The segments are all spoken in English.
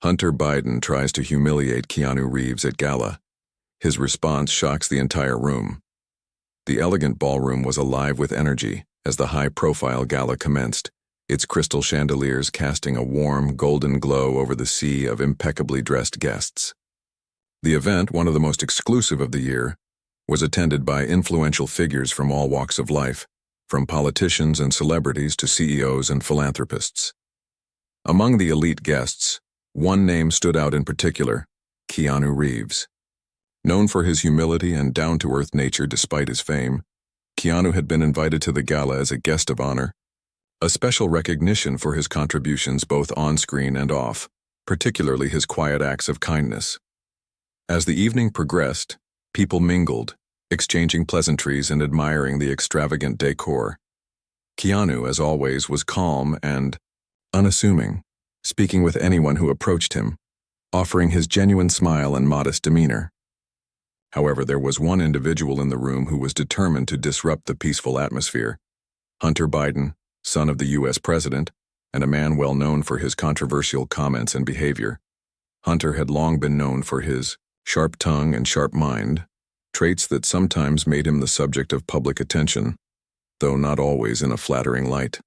Hunter Biden tries to humiliate Keanu Reeves at Gala. His response shocks the entire room. The elegant ballroom was alive with energy as the high-profile gala commenced, its crystal chandeliers casting a warm, golden glow over the sea of impeccably dressed guests. The event, one of the most exclusive of the year, was attended by influential figures from all walks of life, from politicians and celebrities to CEOs and philanthropists. Among the elite guests, one name stood out in particular: Keanu Reeves. Known for his humility and down-to-earth nature despite his fame, Keanu had been invited to the gala as a guest of honor, a special recognition for his contributions both on-screen and off, particularly his quiet acts of kindness. As the evening progressed, people mingled, exchanging pleasantries and admiring the extravagant decor. Keanu, as always, was calm and unassuming, speaking with anyone who approached him, offering his genuine smile and modest demeanor. However, there was one individual in the room who was determined to disrupt the peaceful atmosphere: Hunter Biden, son of the U.S. president, and a man well known for his controversial comments and behavior. Hunter had long been known for his sharp tongue and sharp mind, traits that sometimes made him the subject of public attention, though not always in a flattering light.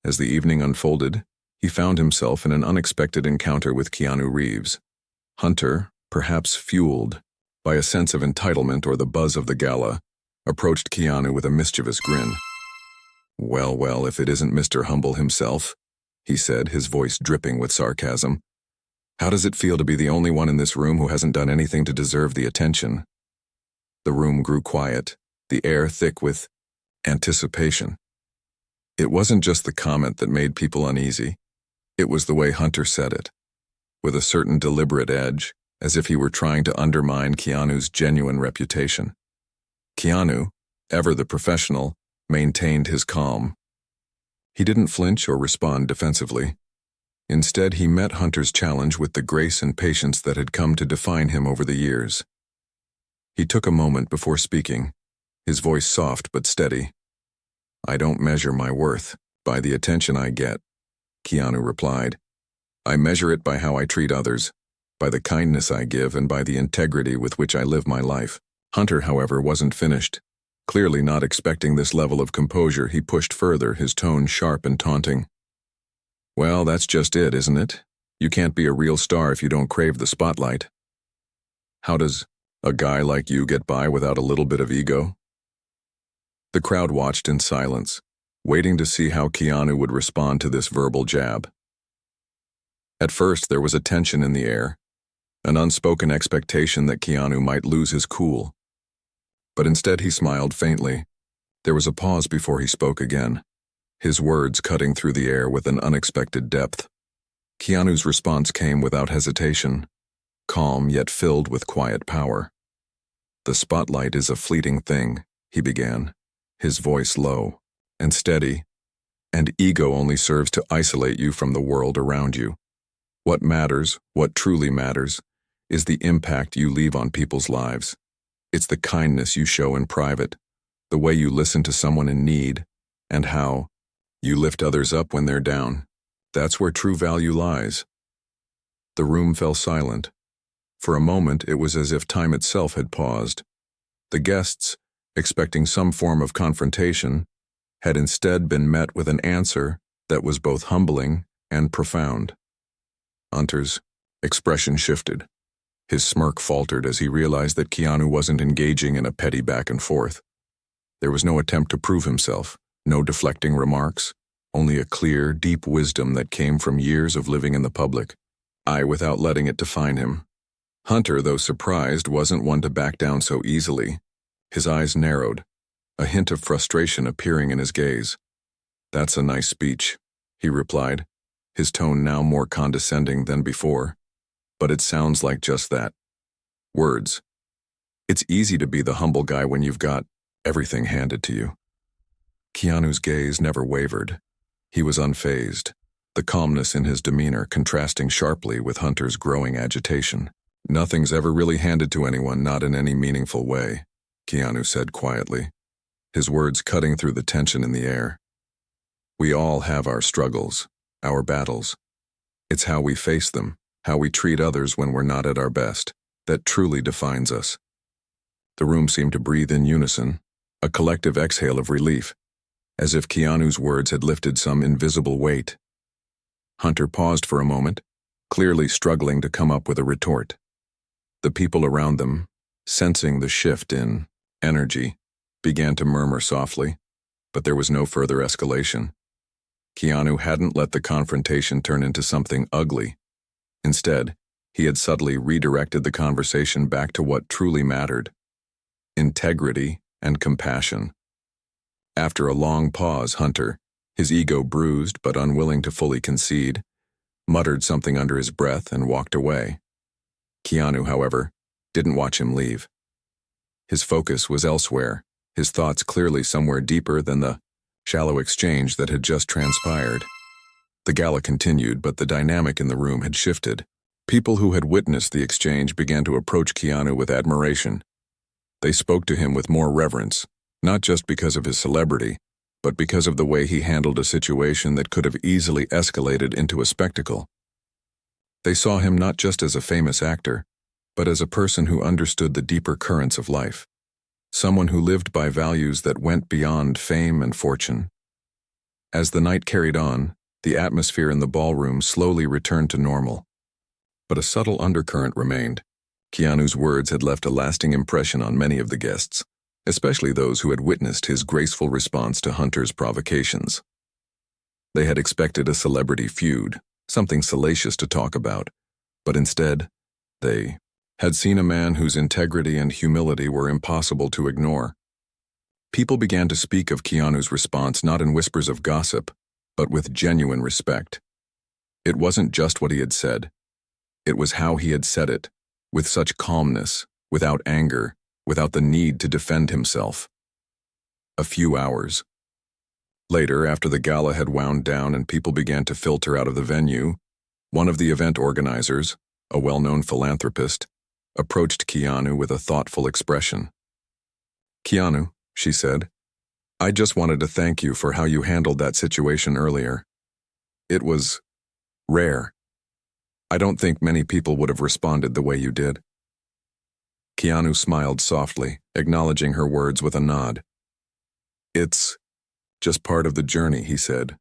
As the evening unfolded, he found himself in an unexpected encounter with Keanu Reeves. Hunter, perhaps fueled by a sense of entitlement or the buzz of the gala, approached Keanu with a mischievous grin. Well, if it isn't Mr. Humble himself," he said, his voice dripping with sarcasm. "How does it feel to be the only one in this room who hasn't done anything to deserve the attention?" The room grew quiet, the air thick with anticipation. It wasn't just the comment that made people uneasy. It was the way Hunter said it, with a certain deliberate edge, as if he were trying to undermine Keanu's genuine reputation. Keanu, ever the professional, maintained his calm. He didn't flinch or respond defensively. Instead, he met Hunter's challenge with the grace and patience that had come to define him over the years. He took a moment before speaking, his voice soft but steady. "I don't measure my worth by the attention I get," Keanu replied. "I measure it by how I treat others, by the kindness I give, and by the integrity with which I live my life." Hunter, however, wasn't finished. Clearly not expecting this level of composure, he pushed further, his tone sharp and taunting. "Well, that's just it, isn't it? You can't be a real star if you don't crave the spotlight. How does a guy like you get by without a little bit of ego?" The crowd watched in silence, waiting to see how Keanu would respond to this verbal jab. At first, there was a tension in the air, an unspoken expectation that Keanu might lose his cool. But instead he smiled faintly. There was a pause before he spoke again, his words cutting through the air with an unexpected depth. Keanu's response came without hesitation, calm yet filled with quiet power. "The spotlight is a fleeting thing," he began, his voice low and steady, "and ego only serves to isolate you from the world around you. What matters, what truly matters, is the impact you leave on people's lives. It's the kindness you show in private, the way you listen to someone in need, and how you lift others up when they're down. That's where true value lies." The room fell silent. For a moment, it was as if time itself had paused. The guests, expecting some form of confrontation, had instead been met with an answer that was both humbling and profound. Hunter's expression shifted. His smirk faltered as he realized that Keanu wasn't engaging in a petty back and forth. There was no attempt to prove himself, no deflecting remarks, only a clear, deep wisdom that came from years of living in the public eye without letting it define him. Hunter, though surprised, wasn't one to back down so easily. His eyes narrowed, a hint of frustration appearing in his gaze. "That's a nice speech," he replied, his tone now more condescending than before. "But it sounds like just that. Words. It's easy to be the humble guy when you've got everything handed to you." Keanu's gaze never wavered. He was unfazed, the calmness in his demeanor contrasting sharply with Hunter's growing agitation. "Nothing's ever really handed to anyone, not in any meaningful way," Keanu said quietly, his words cutting through the tension in the air. "We all have our struggles, our battles. It's how we face them, how we treat others when we're not at our best, that truly defines us. The room seemed to breathe in unison, a collective exhale of relief, as if Keanu's words had lifted some invisible weight. Hunter paused for a moment, clearly struggling to come up with a retort. The people around them, sensing the shift in energy, began to murmur softly, but there was no further escalation. Keanu hadn't let the confrontation turn into something ugly. Instead, he had subtly redirected the conversation back to what truly mattered: integrity and compassion. After a long pause, Hunter, his ego bruised but unwilling to fully concede, muttered something under his breath and walked away. Keanu, however, didn't watch him leave. His focus was elsewhere, his thoughts clearly somewhere deeper than the shallow exchange that had just transpired. The gala continued, but the dynamic in the room had shifted. People who had witnessed the exchange began to approach Keanu with admiration. They spoke to him with more reverence, not just because of his celebrity, but because of the way he handled a situation that could have easily escalated into a spectacle. They saw him not just as a famous actor, but as a person who understood the deeper currents of life, someone who lived by values that went beyond fame and fortune. As the night carried on, the atmosphere in the ballroom slowly returned to normal. But a subtle undercurrent remained. Keanu's words had left a lasting impression on many of the guests, especially those who had witnessed his graceful response to Hunter's provocations. They had expected a celebrity feud, something salacious to talk about, but instead, they had seen a man whose integrity and humility were impossible to ignore. People began to speak of Keanu's response not in whispers of gossip, but with genuine respect. It wasn't just what he had said. It was how he had said it, with such calmness, without anger, without the need to defend himself. A few hours later, after the gala had wound down and people began to filter out of the venue, one of the event organizers, a well-known philanthropist, approached Keanu with a thoughtful expression. "Keanu," she said, "I just wanted to thank you for how you handled that situation earlier. It was rare. I don't think many people would have responded the way you did." Keanu smiled softly, acknowledging her words with a nod. "It's just part of the journey," he said.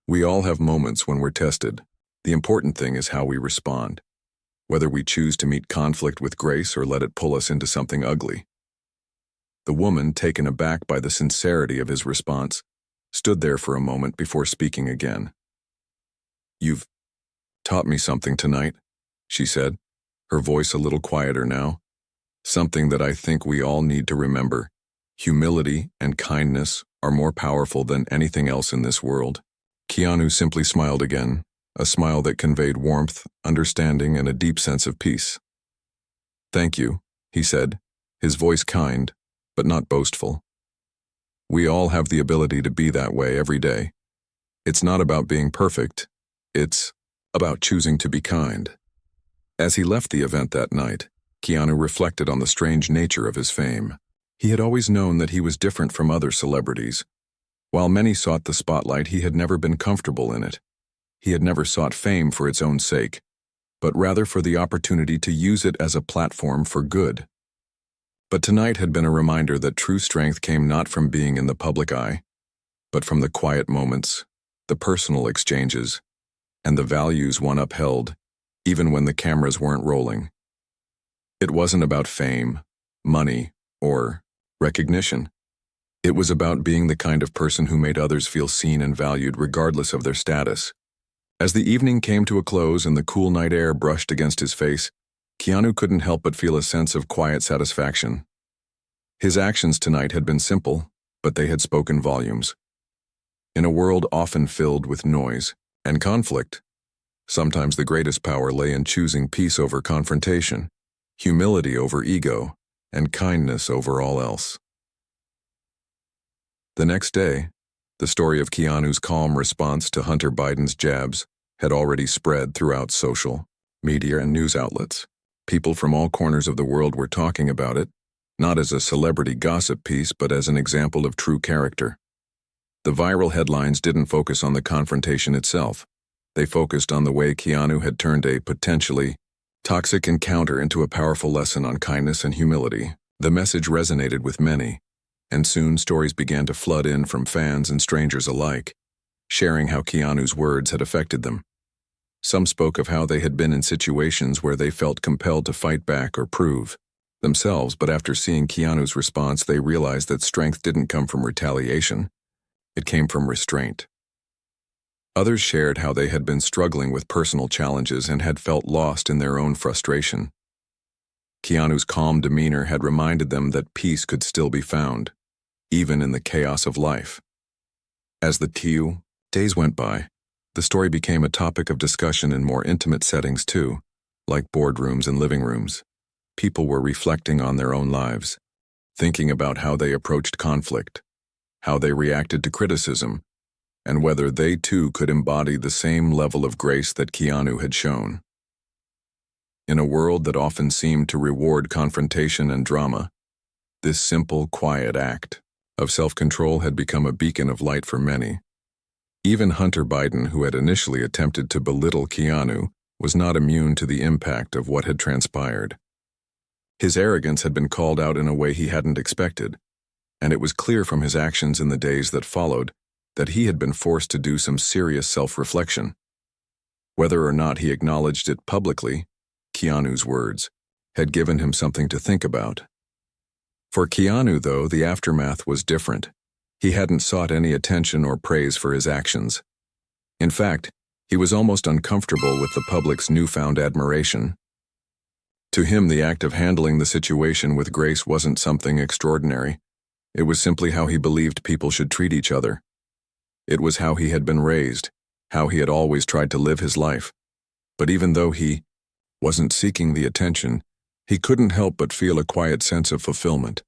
"We all have moments when we're tested. The important thing is how we respond, whether we choose to meet conflict with grace or let it pull us into something ugly." The woman, taken aback by the sincerity of his response, stood there for a moment before speaking again. "You've taught me something tonight," she said, her voice a little quieter now. "Something that I think we all need to remember. Humility and kindness are more powerful than anything else in this world." Keanu simply smiled again, a smile that conveyed warmth, understanding, and a deep sense of peace. "Thank you," he said, his voice kind, but not boastful. "We all have the ability to be that way every day. It's not about being perfect, it's about choosing to be kind." As he left the event that night, Keanu reflected on the strange nature of his fame. He had always known that he was different from other celebrities. While many sought the spotlight, he had never been comfortable in it. He had never sought fame for its own sake, but rather for the opportunity to use it as a platform for good. But tonight had been a reminder that true strength came not from being in the public eye, but from the quiet moments, the personal exchanges, and the values one upheld, even when the cameras weren't rolling. It wasn't about fame, money, or recognition. It was about being the kind of person who made others feel seen and valued regardless of their status. As the evening came to a close and the cool night air brushed against his face, Keanu couldn't help but feel a sense of quiet satisfaction. His actions tonight had been simple, but they had spoken volumes. In a world often filled with noise and conflict, sometimes the greatest power lay in choosing peace over confrontation, humility over ego, and kindness over all else. The next day, the story of Keanu's calm response to Hunter Biden's jabs had already spread throughout social, media, and news outlets. People from all corners of the world were talking about it, not as a celebrity gossip piece, but as an example of true character. The viral headlines didn't focus on the confrontation itself. They focused on the way Keanu had turned a potentially toxic encounter into a powerful lesson on kindness and humility. The message resonated with many, and soon stories began to flood in from fans and strangers alike, sharing how Keanu's words had affected them. Some spoke of how they had been in situations where they felt compelled to fight back or prove themselves, but after seeing Keanu's response, they realized that strength didn't come from retaliation. It came from restraint. Others shared how they had been struggling with personal challenges and had felt lost in their own frustration. Keanu's calm demeanor had reminded them that peace could still be found, even in the chaos of life. As the days went by, the story became a topic of discussion in more intimate settings too, like boardrooms and living rooms. People were reflecting on their own lives, thinking about how they approached conflict, how they reacted to criticism, and whether they too could embody the same level of grace that Keanu had shown. In a world that often seemed to reward confrontation and drama, this simple, quiet act of self-control had become a beacon of light for many. Even Hunter Biden, who had initially attempted to belittle Keanu, was not immune to the impact of what had transpired. His arrogance had been called out in a way he hadn't expected, and it was clear from his actions in the days that followed that he had been forced to do some serious self-reflection. Whether or not he acknowledged it publicly, Keanu's words had given him something to think about. For Keanu, though, the aftermath was different. He hadn't sought any attention or praise for his actions. In fact, he was almost uncomfortable with the public's newfound admiration. To him, the act of handling the situation with grace wasn't something extraordinary. It was simply how he believed people should treat each other. It was how he had been raised, how he had always tried to live his life. But even though he wasn't seeking the attention, he couldn't help but feel a quiet sense of fulfillment.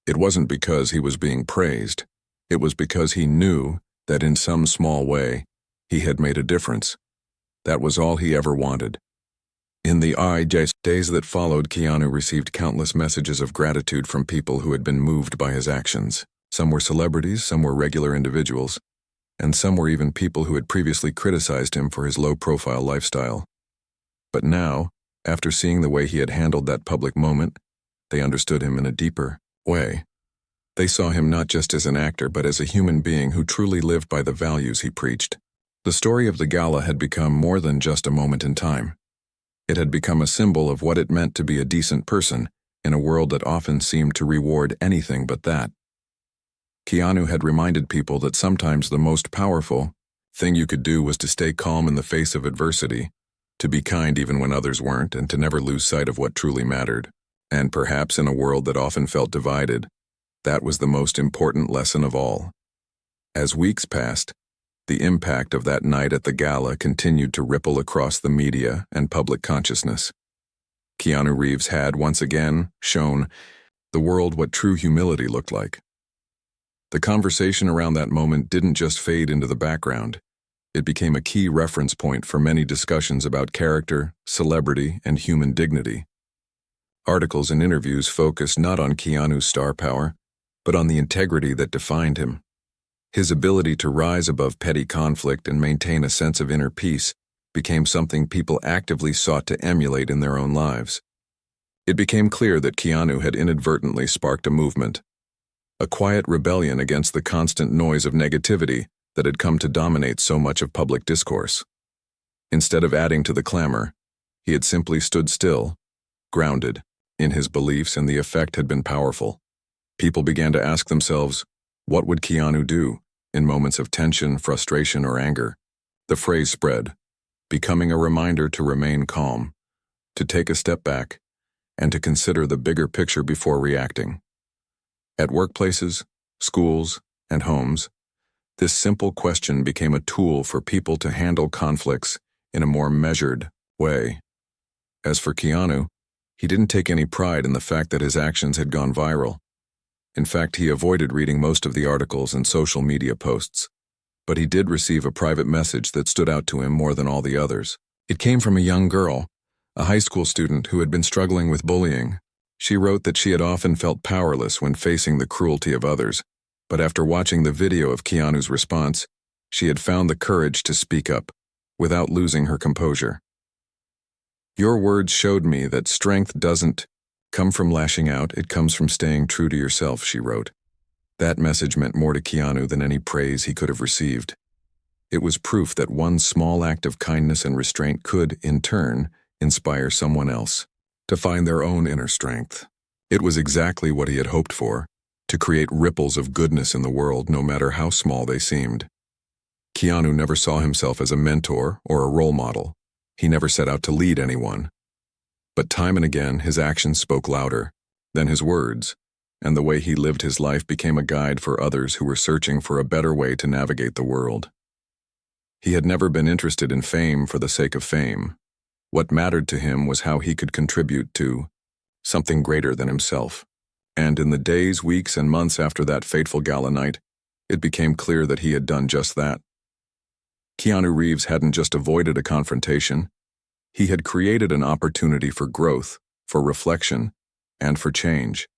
It wasn't because he was being praised. It was because he knew that in some small way, he had made a difference. That was all he ever wanted. In the days that followed, Keanu received countless messages of gratitude from people who had been moved by his actions. Some were celebrities, some were regular individuals, and some were even people who had previously criticized him for his low-profile lifestyle. But now, after seeing the way he had handled that public moment, they understood him in a deeper way. They saw him not just as an actor, but as a human being who truly lived by the values he preached. The story of the gala had become more than just a moment in time. It had become a symbol of what it meant to be a decent person in a world that often seemed to reward anything but that. Keanu had reminded people that sometimes the most powerful thing you could do was to stay calm in the face of adversity, to be kind even when others weren't, and to never lose sight of what truly mattered. And perhaps in a world that often felt divided, that was the most important lesson of all. As weeks passed, the impact of that night at the gala continued to ripple across the media and public consciousness. Keanu Reeves had once again shown the world what true humility looked like. The conversation around that moment didn't just fade into the background. It became a key reference point for many discussions about character, celebrity, and human dignity. Articles and interviews focused not on Keanu's star power, but on the integrity that defined him. His ability to rise above petty conflict and maintain a sense of inner peace became something people actively sought to emulate in their own lives. It became clear that Keanu had inadvertently sparked a movement, a quiet rebellion against the constant noise of negativity that had come to dominate so much of public discourse. Instead of adding to the clamor, he had simply stood still, grounded in his beliefs, and the effect had been powerful. People began to ask themselves, what would Keanu do in moments of tension, frustration, or anger? The phrase spread, becoming a reminder to remain calm, to take a step back, and to consider the bigger picture before reacting. At workplaces, schools, and homes, this simple question became a tool for people to handle conflicts in a more measured way. As for Keanu, he didn't take any pride in the fact that his actions had gone viral. In fact, he avoided reading most of the articles and social media posts. But he did receive a private message that stood out to him more than all the others. It came from a young girl, a high school student who had been struggling with bullying. She wrote that she had often felt powerless when facing the cruelty of others, but after watching the video of Keanu's response, she had found the courage to speak up. without losing her composure. "Your words showed me that strength doesn't come from lashing out, it comes from staying true to yourself," she wrote. That message meant more to Keanu than any praise he could have received. It was proof that one small act of kindness and restraint could, in turn, inspire someone else to find their own inner strength. It was exactly what he had hoped for, to create ripples of goodness in the world, no matter how small they seemed. Keanu never saw himself as a mentor or a role model. He never set out to lead anyone. But time and again, his actions spoke louder than his words, and the way he lived his life became a guide for others who were searching for a better way to navigate the world. He had never been interested in fame for the sake of fame. What mattered to him was how he could contribute to something greater than himself. And in the days, weeks, and months after that fateful gala night, it became clear that he had done just that. Keanu Reeves hadn't just avoided a confrontation. He had created an opportunity for growth, for reflection, and for change.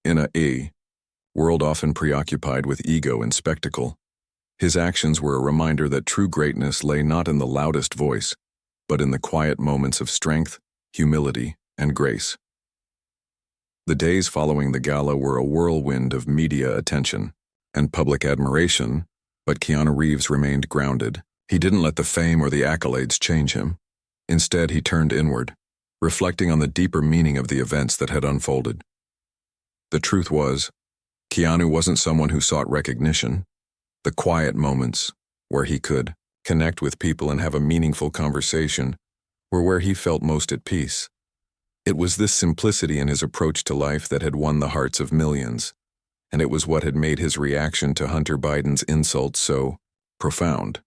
In a world often preoccupied with ego and spectacle, his actions were a reminder that true greatness lay not in the loudest voice, but in the quiet moments of strength, humility, and grace. The days following the gala were a whirlwind of media attention and public admiration, but Keanu Reeves remained grounded. He didn't let the fame or the accolades change him. Instead, he turned inward, reflecting on the deeper meaning of the events that had unfolded. The truth was, Keanu wasn't someone who sought recognition. The quiet moments, where he could connect with people and have a meaningful conversation, were where he felt most at peace. It was this simplicity in his approach to life that had won the hearts of millions, and it was what had made his reaction to Hunter Biden's insults so profound.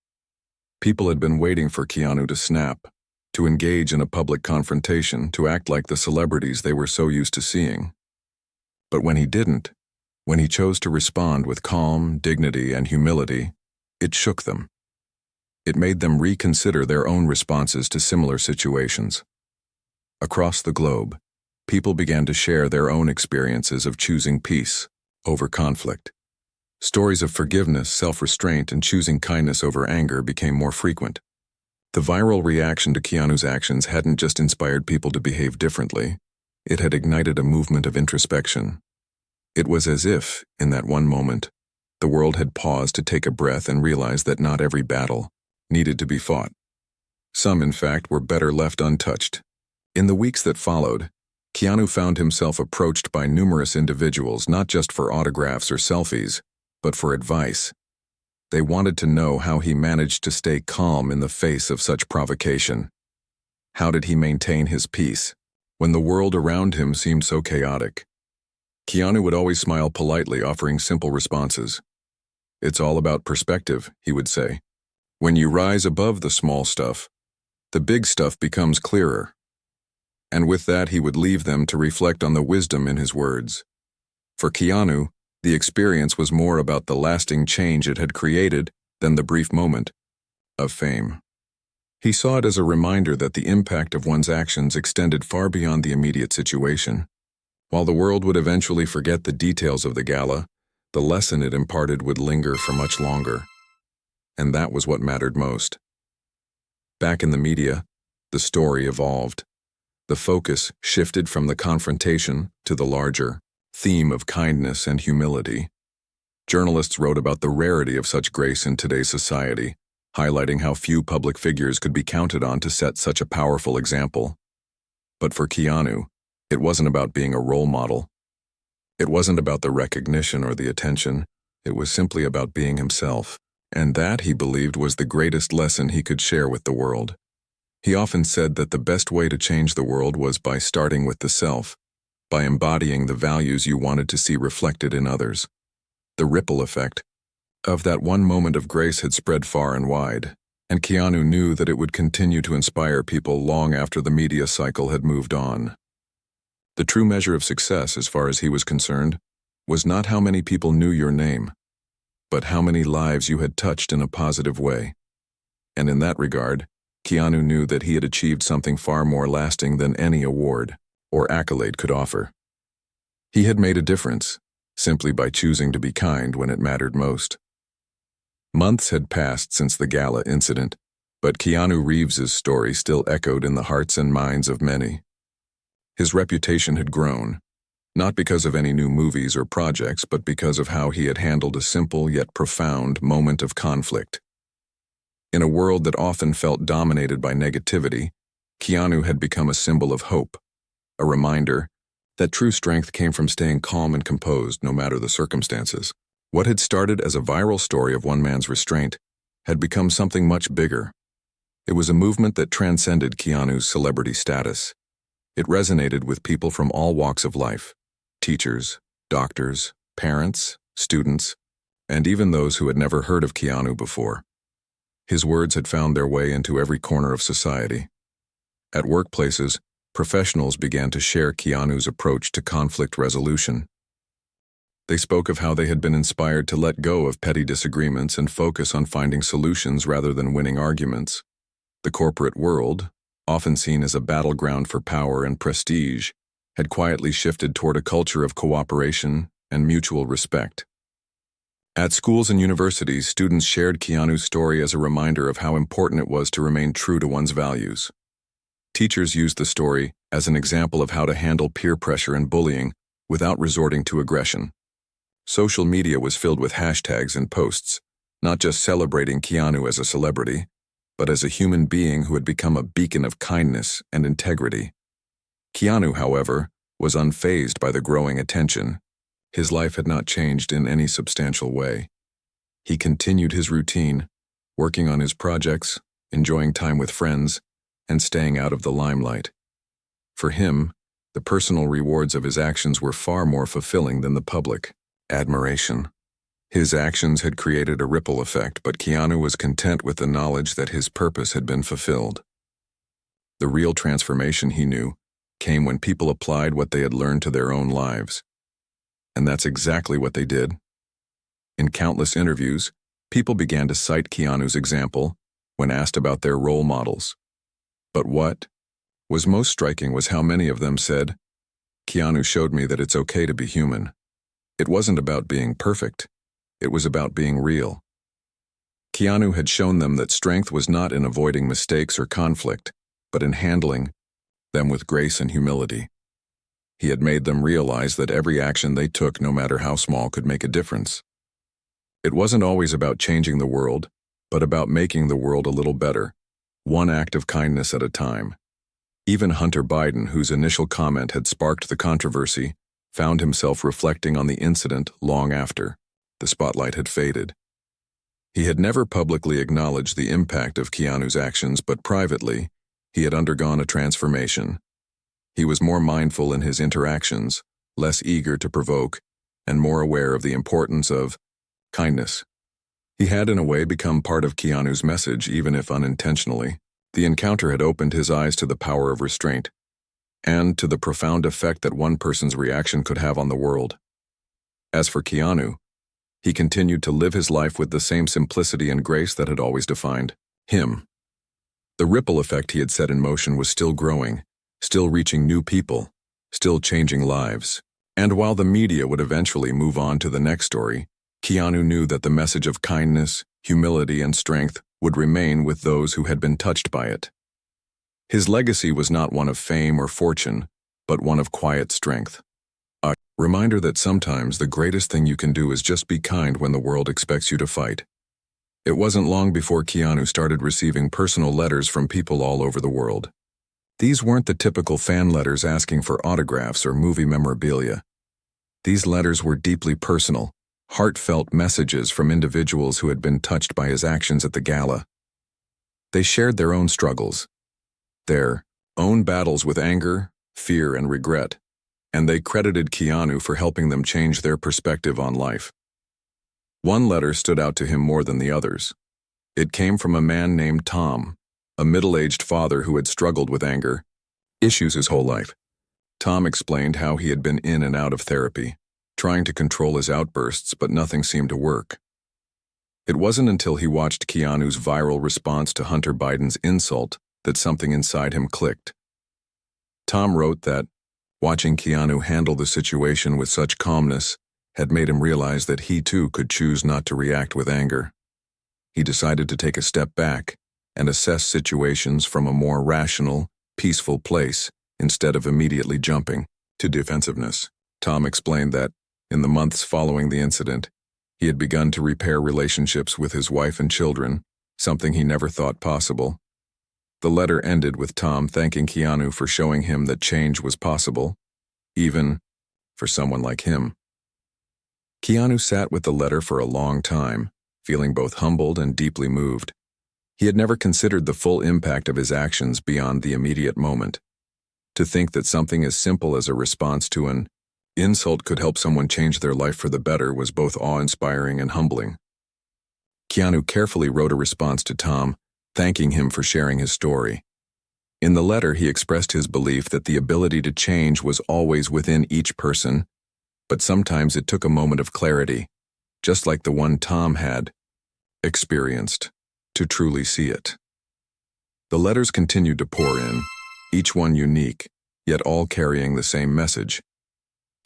People had been waiting for Keanu to snap, to engage in a public confrontation, to act like the celebrities they were so used to seeing. But when he didn't, when he chose to respond with calm, dignity, and humility, it shook them. It made them reconsider their own responses to similar situations. Across the globe, people began to share their own experiences of choosing peace over conflict. Stories of forgiveness, self-restraint, and choosing kindness over anger became more frequent. The viral reaction to Keanu's actions hadn't just inspired people to behave differently, it had ignited a movement of introspection. It was as if, in that one moment, the world had paused to take a breath and realize that not every battle needed to be fought. Some, in fact, were better left untouched. In the weeks that followed, Keanu found himself approached by numerous individuals not just for autographs or selfies, but for advice. They wanted to know how he managed to stay calm in the face of such provocation. How did he maintain his peace when the world around him seemed so chaotic? Keanu would always smile politely, offering simple responses. "It's all about perspective," he would say. "When you rise above the small stuff, the big stuff becomes clearer." And with that, he would leave them to reflect on the wisdom in his words. For Keanu, the experience was more about the lasting change it had created than the brief moment of fame. He saw it as a reminder that the impact of one's actions extended far beyond the immediate situation. While the world would eventually forget the details of the gala, the lesson it imparted would linger for much longer. And that was what mattered most. Back in the media, the story evolved. The focus shifted from the confrontation to the larger theme of kindness and humility. Journalists wrote about the rarity of such grace in today's society, highlighting how few public figures could be counted on to set such a powerful example. But for Keanu, it wasn't about being a role model. It wasn't about the recognition or the attention. It was simply about being himself, and that, he believed, was the greatest lesson he could share with the world. He often said that the best way to change the world was by starting with the self, by embodying the values you wanted to see reflected in others. The ripple effect of that one moment of grace had spread far and wide, and Keanu knew that it would continue to inspire people long after the media cycle had moved on. The true measure of success, as far as he was concerned, was not how many people knew your name, but how many lives you had touched in a positive way. And in that regard, Keanu knew that he had achieved something far more lasting than any award or accolade could offer. He had made a difference, simply by choosing to be kind when it mattered most. Months had passed since the gala incident, But Keanu Reeves's story still echoed in the hearts and minds of many. His reputation had grown, not because of any new movies or projects, but because of how he had handled a simple yet profound moment of conflict. In a world that often felt dominated by negativity, Keanu had become a symbol of hope, a reminder that true strength came from staying calm and composed no matter the circumstances. What had started as a viral story of one man's restraint had become something much bigger. It was a movement that transcended Keanu's celebrity status. It resonated with people from all walks of life: teachers, doctors, parents, students, and even those who had never heard of Keanu before. His words had found their way into every corner of society. At workplaces, professionals began to share Keanu's approach to conflict resolution. They spoke of how they had been inspired to let go of petty disagreements and focus on finding solutions rather than winning arguments. The corporate world, often seen as a battleground for power and prestige, had quietly shifted toward a culture of cooperation and mutual respect. At schools and universities, students shared Keanu's story as a reminder of how important it was to remain true to one's values. Teachers used the story as an example of how to handle peer pressure and bullying without resorting to aggression. Social media was filled with hashtags and posts, not just celebrating Keanu as a celebrity, but as a human being who had become a beacon of kindness and integrity. Keanu, however, was unfazed by the growing attention. His life had not changed in any substantial way. He continued his routine, working on his projects, enjoying time with friends, and staying out of the limelight. For him, the personal rewards of his actions were far more fulfilling than the public admiration. His actions had created a ripple effect, but Keanu was content with the knowledge that his purpose had been fulfilled. The real transformation, he knew, came when people applied what they had learned to their own lives. And that's exactly what they did. In countless interviews, people began to cite Keanu's example when asked about their role models. But what was most striking was how many of them said, "Keanu showed me that it's okay to be human." It wasn't about being perfect. It was about being real. Keanu had shown them that strength was not in avoiding mistakes or conflict, but in handling them with grace and humility. He had made them realize that every action they took, no matter how small, could make a difference. It wasn't always about changing the world, but about making the world a little better, one act of kindness at a time. Even Hunter Biden, whose initial comment had sparked the controversy, found himself reflecting on the incident long after the spotlight had faded. He had never publicly acknowledged the impact of Keanu's actions, but privately, he had undergone a transformation. He was more mindful in his interactions, less eager to provoke, and more aware of the importance of kindness. He had, in a way, become part of Keanu's message, even if unintentionally. The encounter had opened his eyes to the power of restraint, and to the profound effect that one person's reaction could have on the world. As for Keanu, he continued to live his life with the same simplicity and grace that had always defined him. The ripple effect he had set in motion was still growing, still reaching new people, still changing lives. And while the media would eventually move on to the next story, Keanu knew that the message of kindness, humility, and strength would remain with those who had been touched by it. His legacy was not one of fame or fortune, but one of quiet strength. A reminder that sometimes the greatest thing you can do is just be kind when the world expects you to fight. It wasn't long before Keanu started receiving personal letters from people all over the world. These weren't the typical fan letters asking for autographs or movie memorabilia. These letters were deeply personal, heartfelt messages from individuals who had been touched by his actions at the gala. They shared their own struggles, their own battles with anger, fear, and regret, and they credited Keanu for helping them change their perspective on life. One letter stood out to him more than the others. It came from a man named Tom, a middle-aged father who had struggled with anger issues his whole life. Tom explained how he had been in and out of therapy, trying to control his outbursts, but nothing seemed to work. It wasn't until he watched Keanu's viral response to Hunter Biden's insult that something inside him clicked. Tom wrote that watching Keanu handle the situation with such calmness had made him realize that he too could choose not to react with anger. He decided to take a step back and assess situations from a more rational, peaceful place instead of immediately jumping to defensiveness. Tom explained that, in the months following the incident, he had begun to repair relationships with his wife and children, something he never thought possible. The letter ended with Tom thanking Keanu for showing him that change was possible, even for someone like him. Keanu sat with the letter for a long time, feeling both humbled and deeply moved. He had never considered the full impact of his actions beyond the immediate moment. To think that something as simple as a response to an insult could help someone change their life for the better was both awe-inspiring and humbling. Keanu carefully wrote a response to Tom, thanking him for sharing his story. In the letter, he expressed his belief that the ability to change was always within each person, but sometimes it took a moment of clarity, just like the one Tom had experienced, to truly see it. The letters continued to pour in, each one unique, yet all carrying the same message.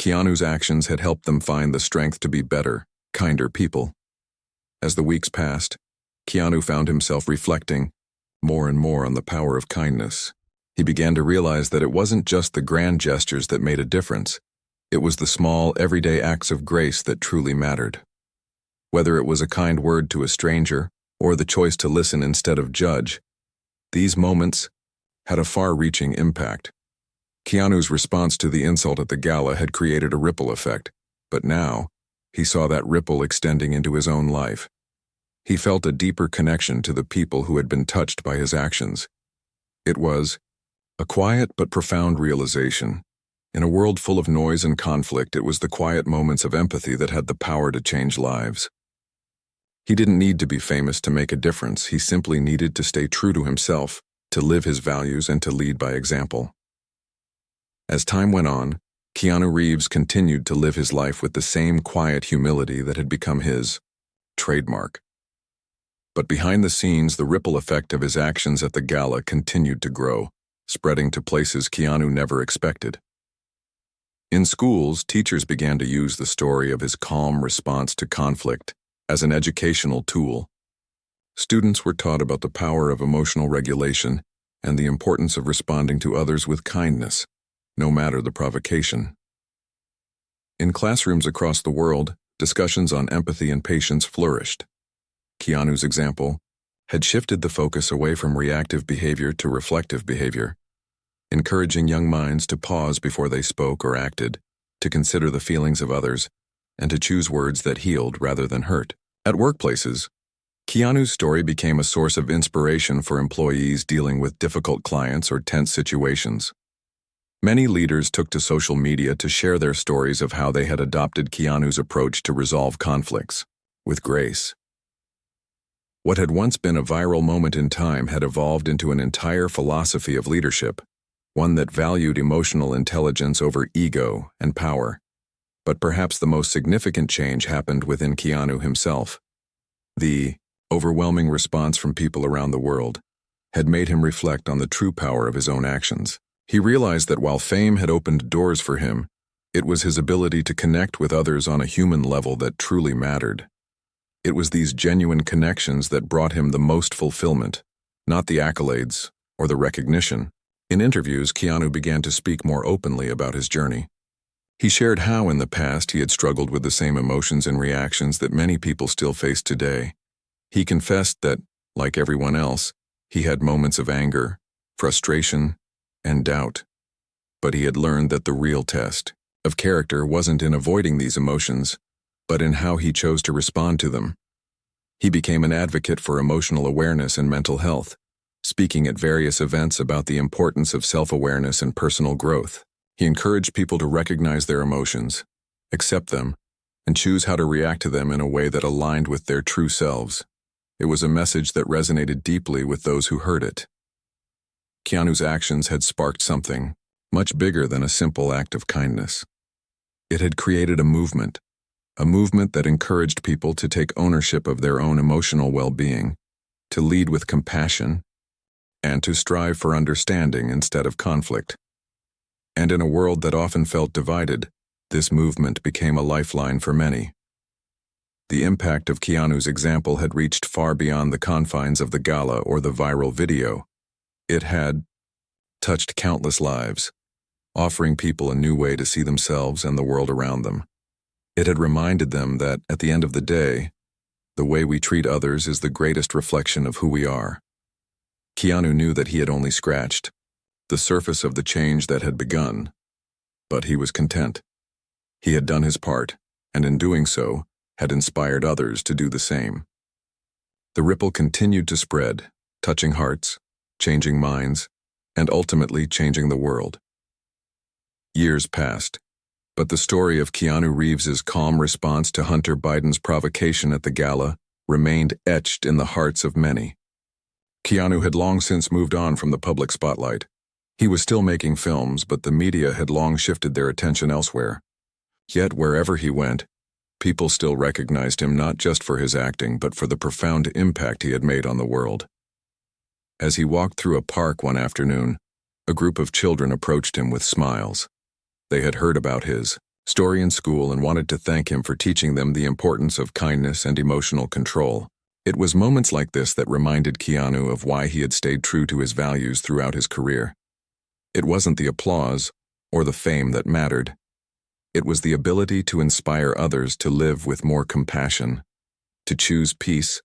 Keanu's actions had helped them find the strength to be better, kinder people. As the weeks passed, Keanu found himself reflecting more and more on the power of kindness. He began to realize that it wasn't just the grand gestures that made a difference. It was the small, everyday acts of grace that truly mattered. Whether it was a kind word to a stranger or the choice to listen instead of judge, these moments had a far-reaching impact. Keanu's response to the insult at the gala had created a ripple effect, but now he saw that ripple extending into his own life. He felt a deeper connection to the people who had been touched by his actions. It was a quiet but profound realization. In a world full of noise and conflict, it was the quiet moments of empathy that had the power to change lives. He didn't need to be famous to make a difference. He simply needed to stay true to himself, to live his values, and to lead by example. As time went on, Keanu Reeves continued to live his life with the same quiet humility that had become his trademark. But behind the scenes, the ripple effect of his actions at the gala continued to grow, spreading to places Keanu never expected. In schools, teachers began to use the story of his calm response to conflict as an educational tool. Students were taught about the power of emotional regulation and the importance of responding to others with kindness, no matter the provocation. In classrooms across the world, discussions on empathy and patience flourished. Keanu's example had shifted the focus away from reactive behavior to reflective behavior, encouraging young minds to pause before they spoke or acted, to consider the feelings of others, and to choose words that healed rather than hurt. At workplaces, Keanu's story became a source of inspiration for employees dealing with difficult clients or tense situations. Many leaders took to social media to share their stories of how they had adopted Keanu's approach to resolve conflicts with grace. What had once been a viral moment in time had evolved into an entire philosophy of leadership, one that valued emotional intelligence over ego and power. But perhaps the most significant change happened within Keanu himself. The overwhelming response from people around the world had made him reflect on the true power of his own actions. He realized that while fame had opened doors for him, it was his ability to connect with others on a human level that truly mattered. It was these genuine connections that brought him the most fulfillment, not the accolades or the recognition. In interviews, Keanu began to speak more openly about his journey. He shared how in the past he had struggled with the same emotions and reactions that many people still face today. He confessed that, like everyone else, he had moments of anger, frustration, and doubt. But he had learned that the real test of character wasn't in avoiding these emotions, but in how he chose to respond to them. He became an advocate for emotional awareness and mental health, speaking at various events about the importance of self-awareness and personal growth. He encouraged people to recognize their emotions, accept them, and choose how to react to them in a way that aligned with their true selves. It was a message that resonated deeply with those who heard it. Keanu's actions had sparked something much bigger than a simple act of kindness. It had created a movement that encouraged people to take ownership of their own emotional well-being, to lead with compassion, and to strive for understanding instead of conflict. And in a world that often felt divided, this movement became a lifeline for many. The impact of Keanu's example had reached far beyond the confines of the gala or the viral video. It had touched countless lives, offering people a new way to see themselves and the world around them. It had reminded them that, at the end of the day, the way we treat others is the greatest reflection of who we are. Keanu knew that he had only scratched the surface of the change that had begun, but he was content. He had done his part, and in doing so, had inspired others to do the same. The ripple continued to spread, touching hearts, changing minds, and ultimately changing the world. Years passed, but the story of Keanu Reeves's calm response to Hunter Biden's provocation at the gala remained etched in the hearts of many. Keanu had long since moved on from the public spotlight. He was still making films, but the media had long shifted their attention elsewhere. Yet wherever he went, people still recognized him not just for his acting, but for the profound impact he had made on the world. As he walked through a park one afternoon, a group of children approached him with smiles. They had heard about his story in school and wanted to thank him for teaching them the importance of kindness and emotional control. It was moments like this that reminded Keanu of why he had stayed true to his values throughout his career. It wasn't the applause or the fame that mattered. It was the ability to inspire others to live with more compassion, to choose peace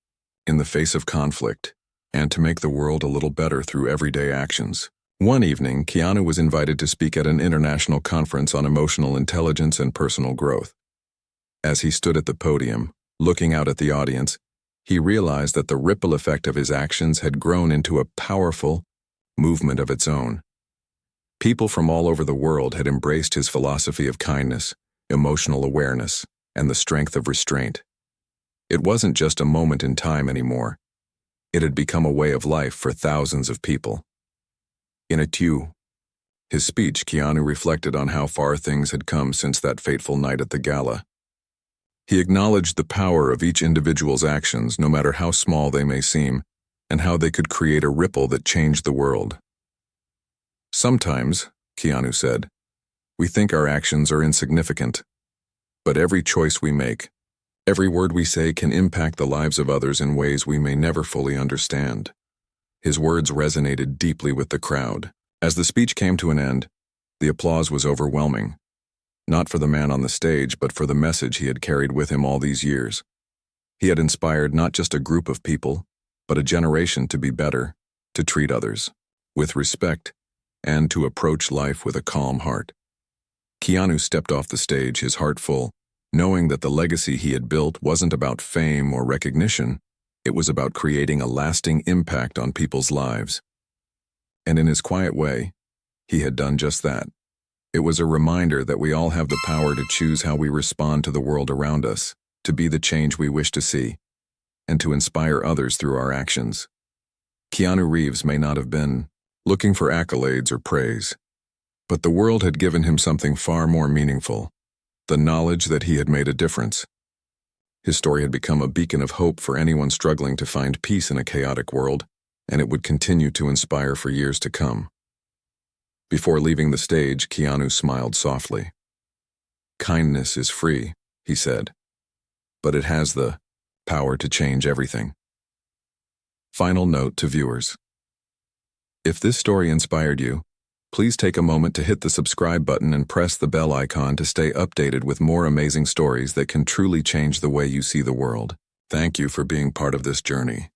in the face of conflict, and to make the world a little better through everyday actions. One evening, Keanu was invited to speak at an international conference on emotional intelligence and personal growth. As he stood at the podium, looking out at the audience, he realized that the ripple effect of his actions had grown into a powerful movement of its own. People from all over the world had embraced his philosophy of kindness, emotional awareness, and the strength of restraint. It wasn't just a moment in time anymore. It had become a way of life for thousands of people. In his speech, Keanu reflected on how far things had come since that fateful night at the gala. He acknowledged the power of each individual's actions, no matter how small they may seem, and how they could create a ripple that changed the world. Sometimes, Keanu said, we think our actions are insignificant. But every choice we make, every word we say can impact the lives of others in ways we may never fully understand. His words resonated deeply with the crowd. As the speech came to an end, the applause was overwhelming. Not for the man on the stage, but for the message he had carried with him all these years. He had inspired not just a group of people, but a generation to be better, to treat others with respect, and to approach life with a calm heart. Keanu stepped off the stage, his heart full, knowing that the legacy he had built wasn't about fame or recognition. It was about creating a lasting impact on people's lives. And in his quiet way, he had done just that. It was a reminder that we all have the power to choose how we respond to the world around us, to be the change we wish to see, and to inspire others through our actions. Keanu Reeves may not have been looking for accolades or praise, but the world had given him something far more meaningful, the knowledge that he had made a difference. His story had become a beacon of hope for anyone struggling to find peace in a chaotic world, and it would continue to inspire for years to come. Before leaving the stage, Keanu smiled softly. Kindness is free, he said, but it has the power to change everything. Final note to viewers. If this story inspired you, please take a moment to hit the subscribe button and press the bell icon to stay updated with more amazing stories that can truly change the way you see the world. Thank you for being part of this journey.